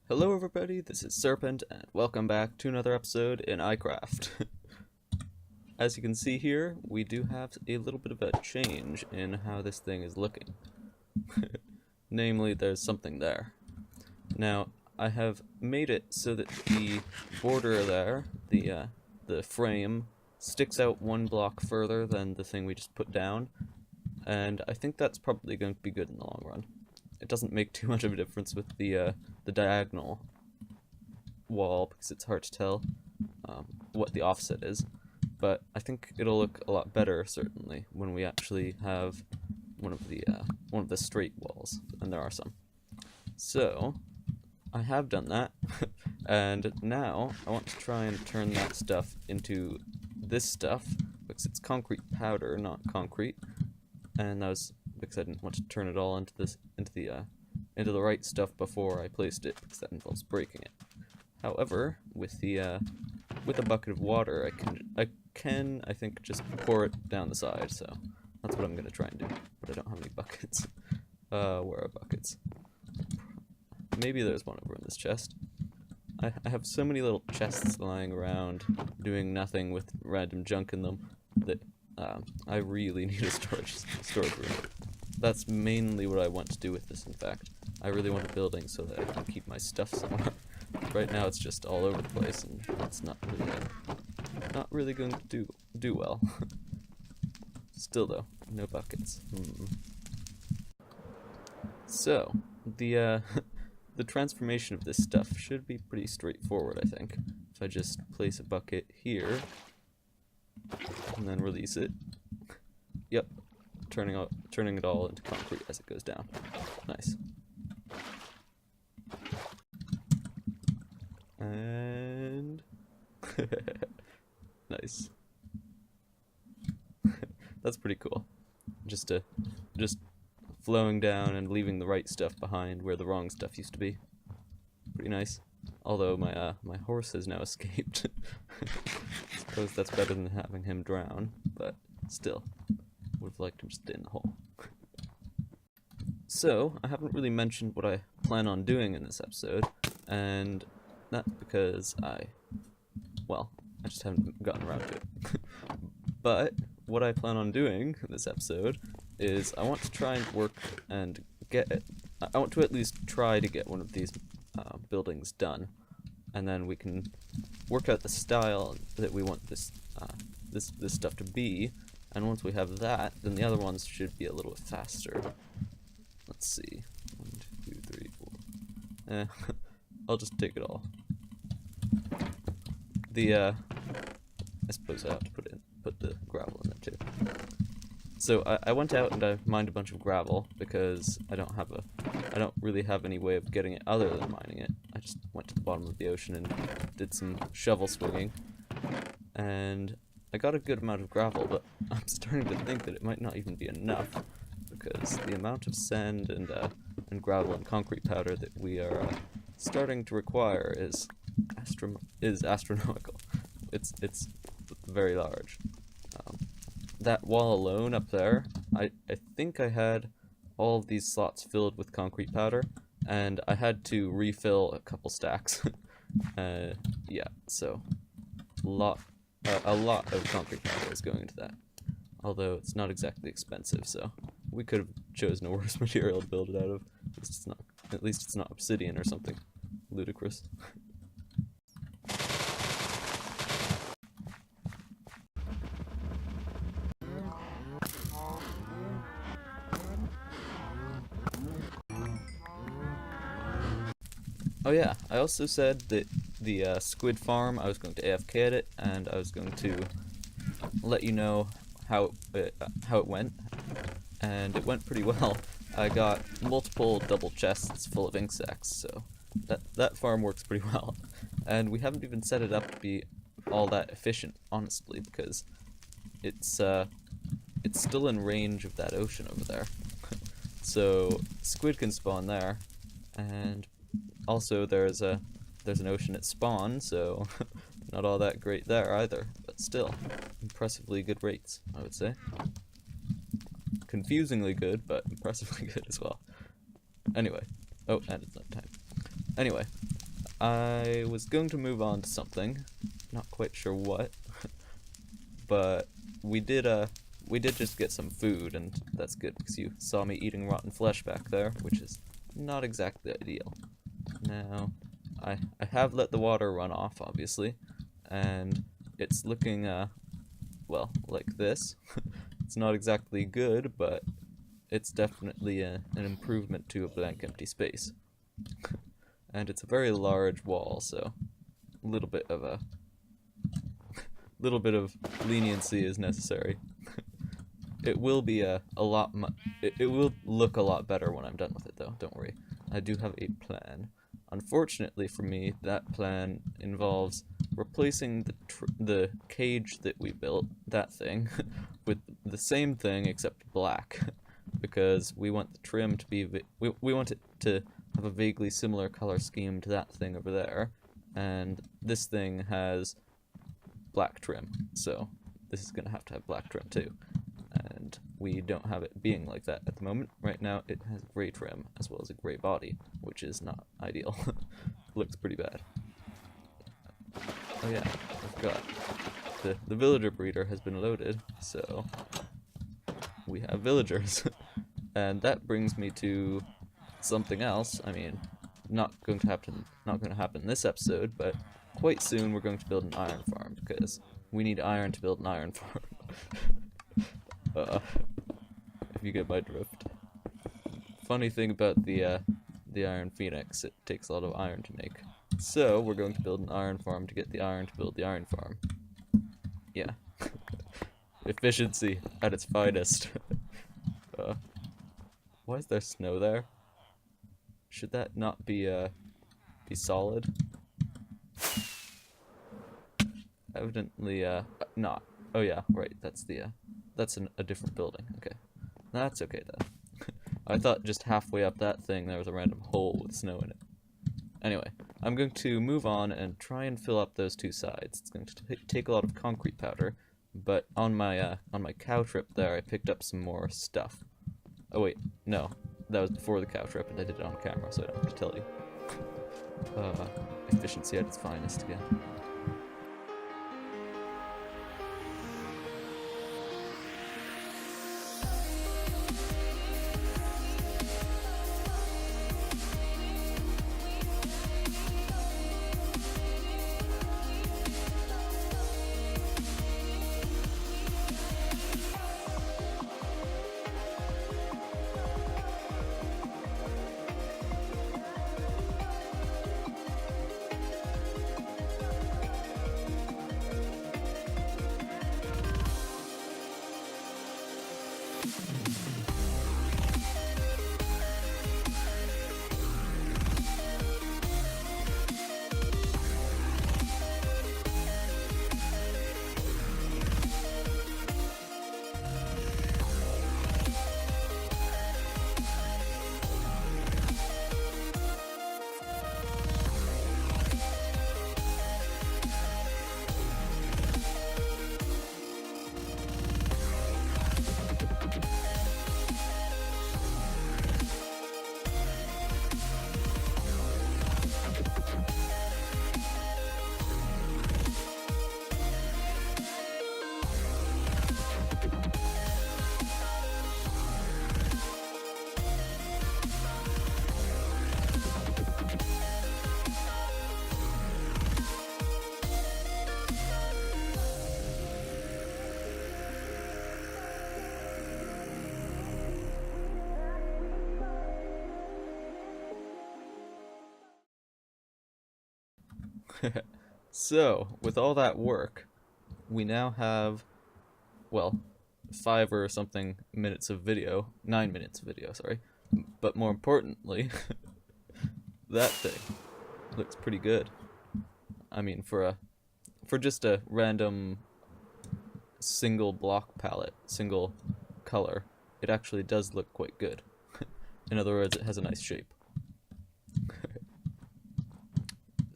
Hello everybody, this is Serpent, and welcome back to another episode in iCraft. As you can see here, we do have a little bit of a change in how this thing is looking. Namely, there's something there. Now, I have made it so that the border there, the frame, sticks out one block further than the thing we just put down, and I think that's probably going to be good in the long run. It doesn't make too much of a difference with the diagonal wall, because it's hard to tell what the offset is, but I think it'll look a lot better, certainly, when we actually have one of the straight walls, and there are some. So, I have done that, and now I want to try and turn that stuff into this stuff, because it's concrete powder, not concrete, and that was because I didn't want to turn it all into the right stuff before I placed it, because that involves breaking it. However, with a bucket of water, I think just pour it down the side. So that's what I'm gonna try and do. But I don't have any buckets. Where are buckets? Maybe there's one over in this chest. I have so many little chests lying around, doing nothing with random junk in them, that I really need a storage room. That's mainly what I want to do with this, in fact. I really want a building so that I can keep my stuff somewhere. Right now it's just all over the place, and it's not really going to do well. Still though, no buckets. So, the transformation of this stuff should be pretty straightforward, I think. If I just place a bucket here, and then release it. Yep. Turning it all into concrete as it goes down. Nice. And nice. That's pretty cool. Just flowing down and leaving the right stuff behind where the wrong stuff used to be. Pretty nice. Although my horse has now escaped. Suppose that's better than having him drown, but still. Would have liked him to stay in the hole. So, I haven't really mentioned what I plan on doing in this episode, and that's because I just haven't gotten around to it. But what I plan on doing in this episode is I want to try and work and get it. I want to at least try to get one of these buildings done, and then we can work out the style that we want this stuff to be. And once we have that, then the other ones should be a little bit faster. Let's see. 1, 2, 3, 4. I'll just take it all. I suppose I have to put the gravel in there too. So I went out and I mined a bunch of gravel because I don't really have any way of getting it other than mining it. I just went to the bottom of the ocean and did some shovel swinging, and I got a good amount of gravel, but I'm starting to think that it might not even be enough, because the amount of sand and gravel and concrete powder that we are starting to require is astronomical. It's very large. That wall alone up there, I think I had all of these slots filled with concrete powder, and I had to refill a couple stacks. Yeah, so a lot of concrete powder is going into that, although it's not exactly expensive, so we could have chosen a worse material to build it out of. At least it's not obsidian or something ludicrous. Oh yeah, I also said that the squid farm, I was going to AFK it, and I was going to let you know how it went, and it went pretty well. I got multiple double chests full of ink sacs, so that farm works pretty well. And we haven't even set it up to be all that efficient, honestly, because it's still in range of that ocean over there. So squid can spawn there, and also there's an ocean at spawn, so not all that great there either, but still impressively good rates, I would say. Confusingly good, but impressively good as well. Anyway, oh, and it's not time. Anyway, I was going to move on to something, not quite sure what, but we did just get some food, and that's good because you saw me eating rotten flesh back there, which is not exactly ideal. Now, I have let the water run off, obviously, and it's looking, well, like this. It's not exactly good, but it's definitely an improvement to a blank empty space. And it's a very large wall, so a little bit of leniency is necessary. It will be it will look a lot better when I'm done with it, though. Don't worry. I do have a plan. Unfortunately for me, that plan involves replacing the cage that we built, that thing, with the same thing except black, because we want the trim to be we want it to have a vaguely similar color scheme to that thing over there, and this thing has black trim, so this is gonna have to have black trim too. And we don't have it being like that at the moment. Right now it has gray trim as well as a gray body, which is not ideal. Looks pretty bad. Oh yeah, I forgot. The villager breeder has been loaded, so we have villagers. And that brings me to something else. I mean, not going to happen this episode, but quite soon we're going to build an iron farm, because we need iron to build an iron farm. If you get my drift. Funny thing about the Iron Phoenix, it takes a lot of iron to make. So, we're going to build an iron farm to get the iron to build the iron farm. Yeah. Efficiency at its finest. Why is there snow there? Should that not be solid? Evidently, not. Oh yeah, right, that's a different building. Okay. That's okay then. I thought just halfway up that thing there was a random hole with snow in it. Anyway, I'm going to move on and try and fill up those two sides. It's going to take a lot of concrete powder, but on my cow trip there I picked up some more stuff. Oh wait, no. That was before the cow trip and I did it on camera, so I don't have to tell you. Efficiency at its finest again. So, with all that work, we now have, well, 5 or something minutes of video, 9 minutes of video, sorry, but more importantly, that thing looks pretty good. I mean, for just a random single block palette, single color, it actually does look quite good. In other words, it has a nice shape.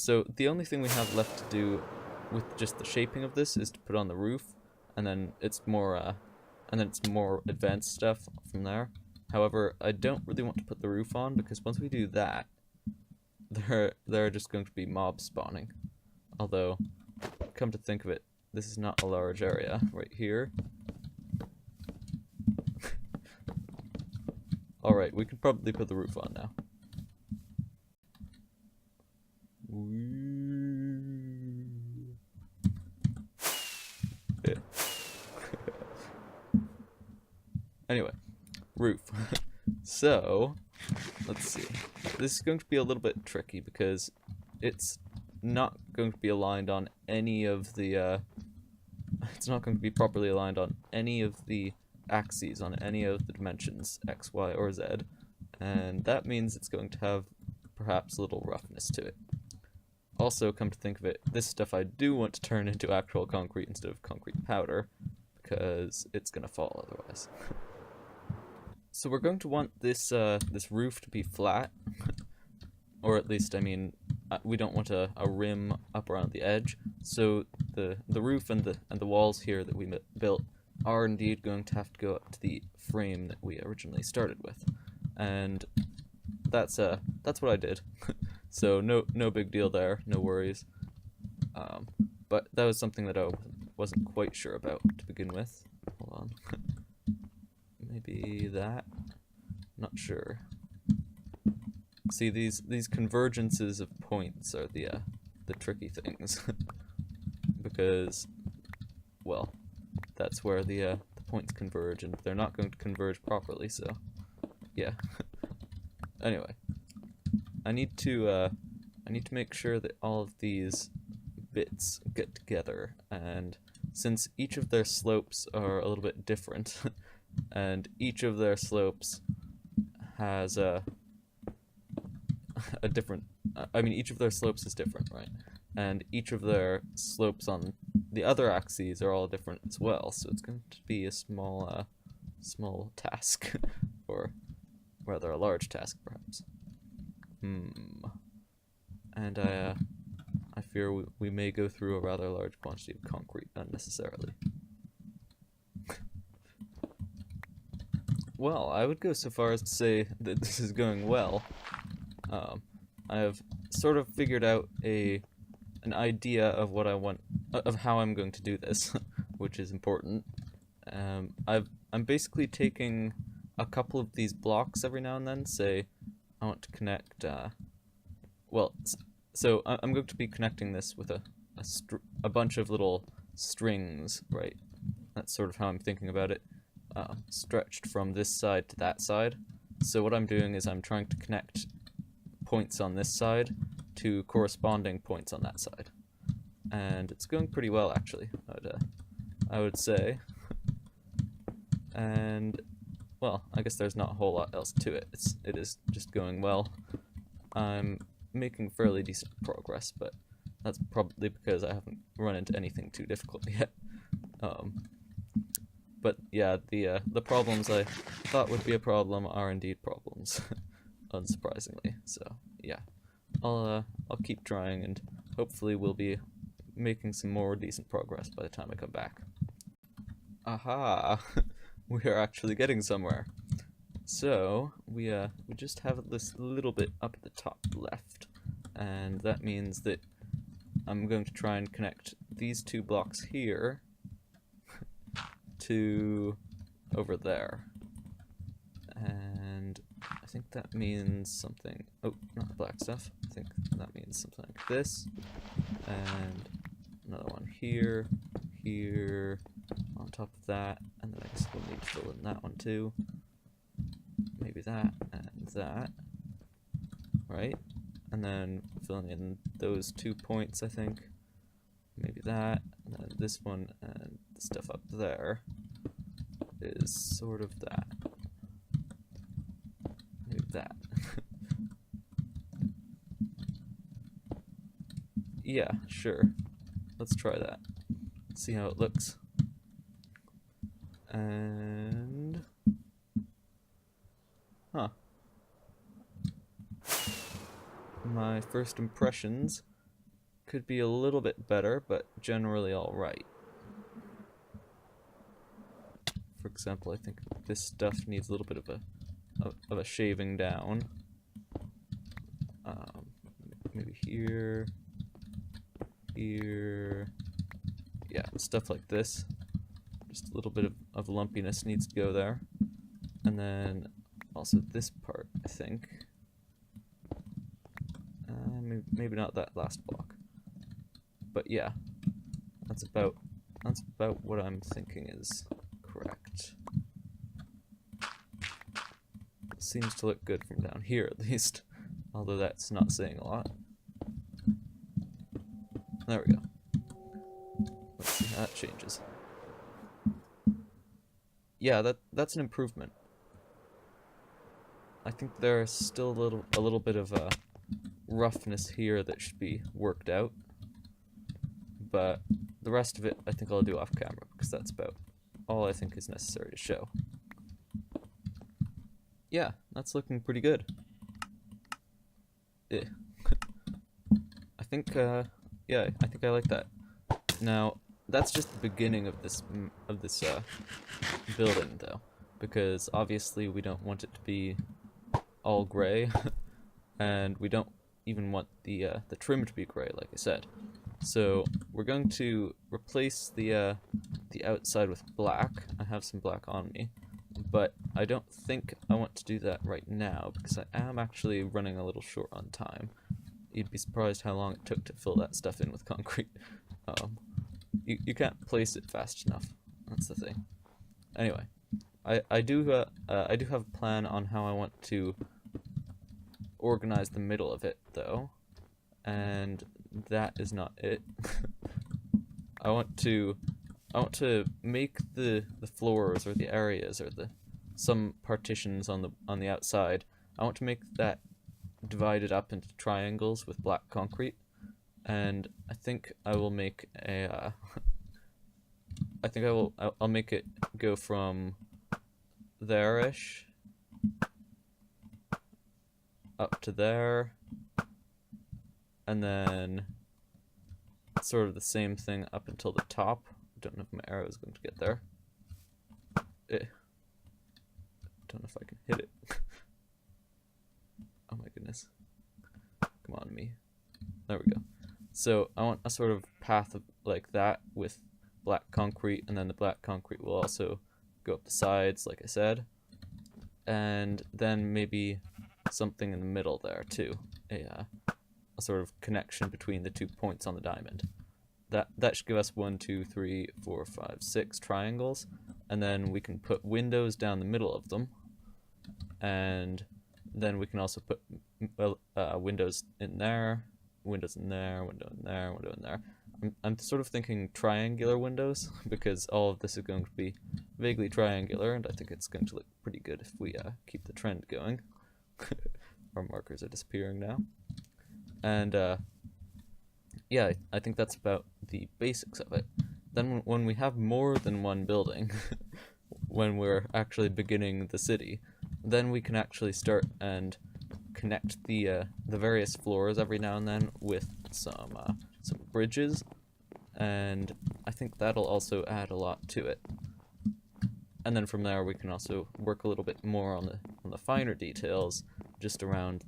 So the only thing we have left to do with just the shaping of this is to put on the roof, and then it's more advanced stuff from there. However, I don't really want to put the roof on because once we do that, there are just going to be mobs spawning. Although, come to think of it, this is not a large area right here. Alright, we can probably put the roof on now. Yeah. Anyway, roof. So, let's see. This is going to be a little bit tricky because it's not going to be aligned on any of the, it's not going to be properly aligned on any of the axes, on any of the dimensions, X, Y, or Z, and that means it's going to have perhaps a little roughness to it. Also, come to think of it, this stuff I do want to turn into actual concrete instead of concrete powder, because it's going to fall otherwise. So we're going to want this this roof to be flat, or at least, I mean, we don't want a rim up around the edge. So the roof and the walls here that we built are indeed going to have to go up to the frame that we originally started with, and that's what I did. So no big deal there, no worries. But that was something that I wasn't quite sure about to begin with. Hold on. Maybe that? Not sure. See, these convergences of points are the tricky things. Because, well, that's where the points converge, and they're not going to converge properly, so yeah. Anyway, I need to make sure that all of these bits get together, and since each of their slopes are a little bit different, and each of their slopes has a different, I mean, each of their slopes is different, right? And each of their slopes on the other axes are all different as well, so it's going to be a small task, or rather a large task, perhaps. And I fear we may go through a rather large quantity of concrete unnecessarily. Well, I would go so far as to say that this is going well. I have sort of figured out an idea of what I want, of how I'm going to do this, which is important. I'm basically taking a couple of these blocks every now and then. Say, I want to connect. So I'm going to be connecting this with a bunch of little strings, right? That's sort of how I'm thinking about it. Stretched from this side to that side. So what I'm doing is I'm trying to connect points on this side to corresponding points on that side. And it's going pretty well, actually, I would say. And, well, I guess there's not a whole lot else to it. It is just going well. I'm making fairly decent progress, but that's probably because I haven't run into anything too difficult yet. But yeah, the problems I thought would be a problem are indeed problems, unsurprisingly. So yeah, I'll keep trying, and hopefully we'll be making some more decent progress by the time I come back. Aha! We are actually getting somewhere. So we just have this little bit up at the top left, and that means that I'm going to try and connect these two blocks here to over there, and I think that means something. Oh, not black stuff. I think that means something like this, and another one here, here, on top of that, and then I guess we'll need to fill in that one too. Maybe that and that, right? And then filling in those 2 points, I think. Maybe that, and then this one, and the stuff up there is sort of that. Maybe that. Yeah, sure. Let's try that. See how it looks. And... huh. My first impressions could be a little bit better, but generally alright. For example, I think this stuff needs a little bit of a shaving down. here, here, yeah, stuff like this. Just a little bit of lumpiness needs to go there. And then also this part, I think. Maybe not that last block. But yeah, that's about what I'm thinking is correct. Seems to look good from down here at least, although that's not saying a lot. There we go. Let's see how that changes. Yeah, that's an improvement. I think there's still a little bit of roughness here that should be worked out, but the rest of it I think I'll do off camera because that's about all I think is necessary to show. Yeah, that's looking pretty good. I think yeah, I think I like that. Now that's just the beginning of this building though, because obviously we don't want it to be all gray and we don't even want the trim to be gray, like I said. So we're going to replace the outside with black. I have some black on me, but I don't think I want to do that right now because I am actually running a little short on time. You'd be surprised how long it took to fill that stuff in with concrete. You can't place it fast enough. That's the thing. Anyway, I do have a plan on how I want to organize the middle of it though, and that is not it. I want to make the floors or the areas or some partitions on the outside. I want to make that divided up into triangles with black concrete, and I think I will make a I'll make it go from there-ish up to there, and then sort of the same thing up until the top. I don't know if my arrow is going to get there. Don't know if I can hit it. Oh my goodness. Come on, me. There we go. So I want a sort of path of like that with black concrete, and then the black concrete will also go up the sides, like I said. And then maybe something in the middle there too. A sort of connection between the 2 points on the diamond. That should give us 1, 2, 3, 4, 5, 6 triangles, and then we can put windows down the middle of them, and then we can also put windows in there, windows in there, window in there, window in there. I'm sort of thinking triangular windows because all of this is going to be vaguely triangular, and I think it's going to look pretty good if we keep the trend going. Our markers are disappearing now. And yeah, I think that's about the basics of it. Then when we have more than one building, when we're actually beginning the city, then we can actually start and connect the various floors every now and then with some bridges, and I think that'll also add a lot to it. And then from there we can also work a little bit more on the finer details just around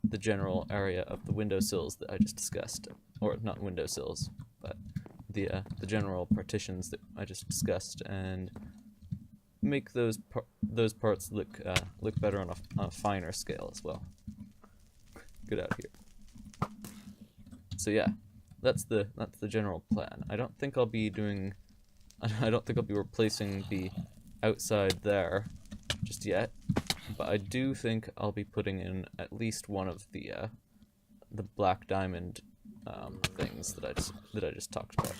the general area of the windowsills that I just discussed, or not windowsills, but the general partitions that I just discussed, and make those parts look better on a finer scale as well. Get out of here. So yeah, that's the general plan. I don't think I'll be replacing the outside there just yet, but I do think I'll be putting in at least one of the black diamond things that I just talked about.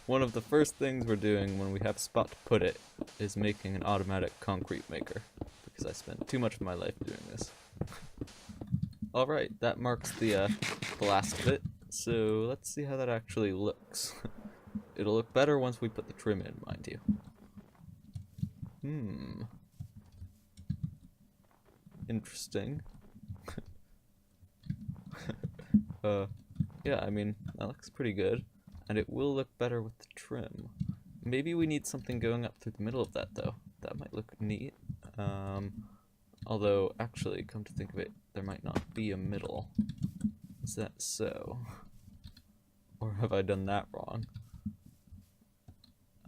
One of the first things we're doing when we have a spot to put it is making an automatic concrete maker, because I spent too much of my life doing this. Alright, that marks the last of it, so let's see how that actually looks. It'll look better once we put the trim in, mind you. Interesting. Yeah, I mean, that looks pretty good. And it will look better with the trim. Maybe we need something going up through the middle of that, though. That might look neat. Although, actually, come to think of it, there might not be a middle. Is that so? Or have I done that wrong?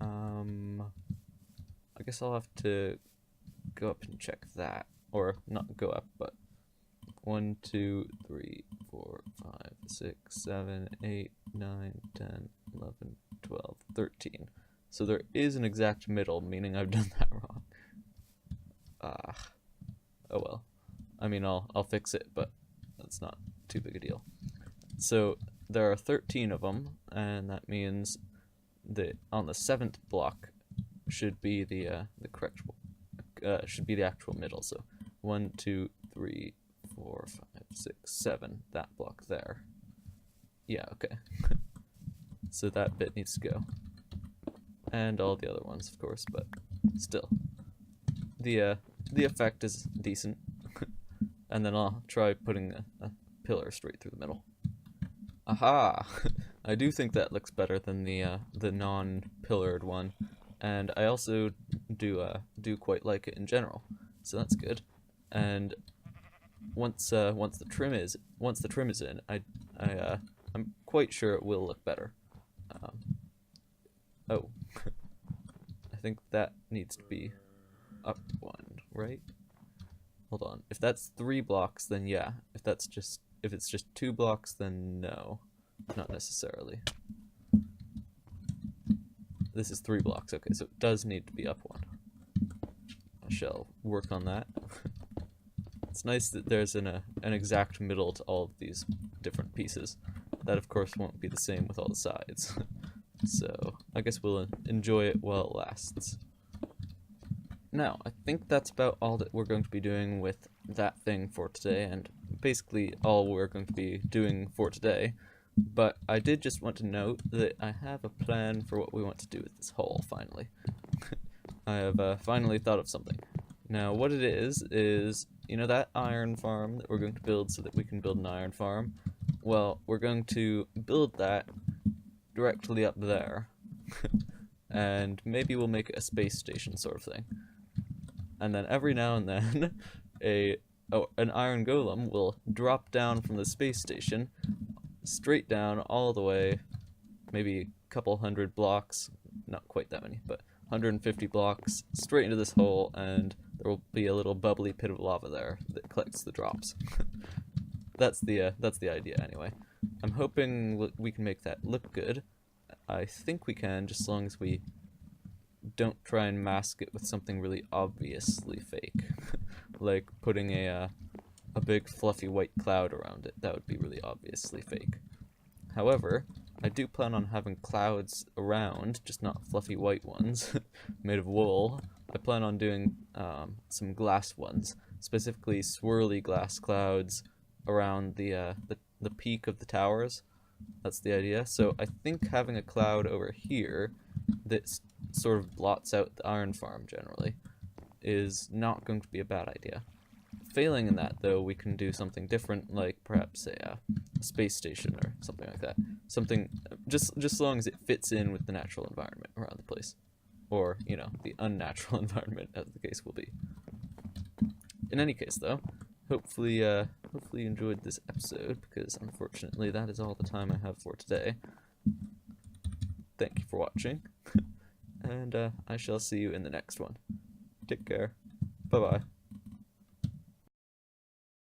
I guess I'll have to go up and check that. Or, not go up, but 1, 2, 3, 4, 5, 6, 7, 8, 9, 10, 11, 12, 13. So there is an exact middle, meaning I've done that wrong. Oh well. I mean, I'll fix it, but that's not too big a deal. So there are 13 of them, and that means that on the 7th block should be the correct should be the actual middle. So 1, 2, 3, 4, 5, 6, 7. That block there. Yeah, okay. So that bit needs to go, and all the other ones, of course. But still, the effect is decent. And then I'll try putting a pillar straight through the middle. Aha! I do think that looks better than the non-pillared one, and I also do quite like it in general. So that's good. And once the trim is in, I'm quite sure it will look better. Oh, I think that needs to be up one, right? Hold on. If that's 3 blocks, then yeah. If it's just 2 blocks, then no, not necessarily. This is 3 blocks. Okay, so it does need to be up 1. I shall work on that. It's nice that there's an exact middle to all of these different pieces. That, of course, won't be the same with all the sides. So I guess we'll enjoy it while it lasts. Now, I think that's about all that we're going to be doing with that thing for today, and basically all we're going to be doing for today. But I did just want to note that I have a plan for what we want to do with this hole, finally. I have finally thought of something. Now, what it is, you know that iron farm that we're going to build so that we can build an iron farm? Well, we're going to build that directly up there. And maybe we'll make it a space station sort of thing. And then every now and then, an iron golem will drop down from the space station, straight down all the way, maybe a couple hundred blocks, not quite that many, but 150 blocks, straight into this hole, and there will be a little bubbly pit of lava there that collects the drops. That's the idea anyway. I'm hoping we can make that look good. I think we can, just as long as we don't try and mask it with something really obviously fake. Like putting a big fluffy white cloud around it. That would be really obviously fake. However, I do plan on having clouds around, just not fluffy white ones, made of wool. I plan on doing some glass ones, specifically swirly glass clouds around the peak of the towers. That's the idea. So I think having a cloud over here that sort of blots out the iron farm generally is not going to be a bad idea. Failing in that, though, we can do something different, like perhaps a space station or something like that. Something just as long as it fits in with the natural environment around the place, or you know, the unnatural environment, as the case will be. In any case, though, hopefully you enjoyed this episode, because unfortunately that is all the time I have for today. Thank you for watching, and I shall see you in the next one. Take care. Bye-bye.